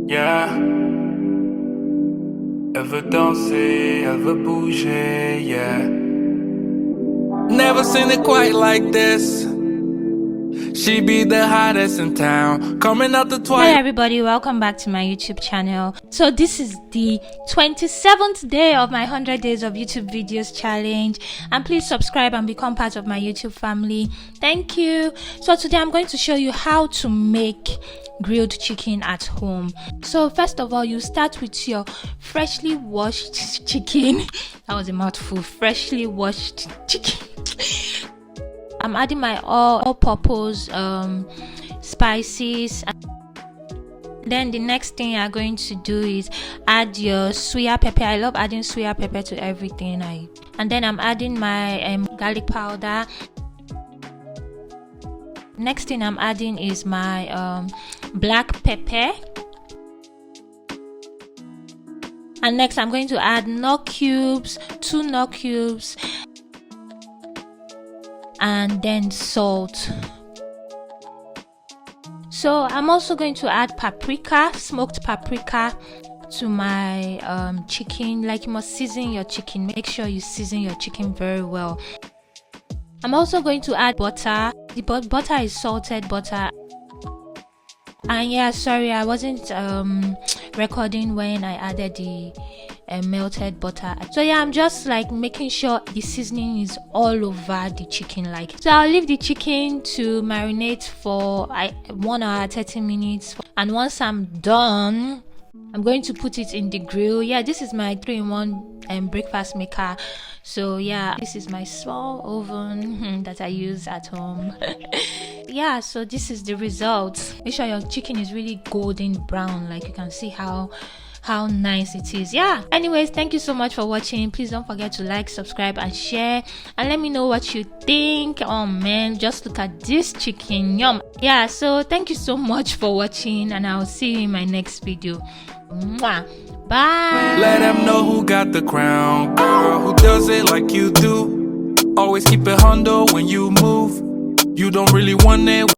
Yeah. Elle veut danser, elle veut bouger, yeah. Never seen it quite like this. She be the hottest in town, coming out the Hi everybody, welcome back to my YouTube channel. So this is the 27th day of my 100 days of YouTube videos challenge, and please subscribe and become part of my YouTube family. Thank you. So today I'm going to show you how to make grilled chicken at home. So first of all, you start with your freshly washed chicken. That was a mouthful. Freshly washed chicken. I'm adding my all-purpose spices. Then the next thing you're going to do is add your suya pepper. I love adding suya pepper to everything. And then I'm adding my garlic powder. Next thing I'm adding is my black pepper. And next I'm going to add nut cubes, 2 nut cubes, and then salt. So I'm also going to add paprika, smoked paprika, to my chicken. Like, you must season your chicken. Make sure you season your chicken very well. I'm also going to add butter. The butter is salted butter. And yeah, sorry, I wasn't recording when I added the melted butter. So yeah, I'm just like making sure the seasoning is all over the chicken. So I'll leave the chicken to marinate for 1 hour 30 minutes, and once I'm done, I'm going to put it in the grill. Yeah, this is my 3-in-1 breakfast maker. So yeah, this is my small oven that I use at home. Yeah, so this is the result. Make sure your chicken is really golden brown, like you can see how nice it is. Yeah, anyways, thank you so much for watching. Please don't forget to like, subscribe, and share, and let me know what you think. Oh man, just look at this chicken, yum. Yeah, so thank you so much for watching, and I'll see you in my next video. Mwah. Bye. Let them know who got the crown, girl, who does it like you do. Always keep it hundo when you move. You don't really want it.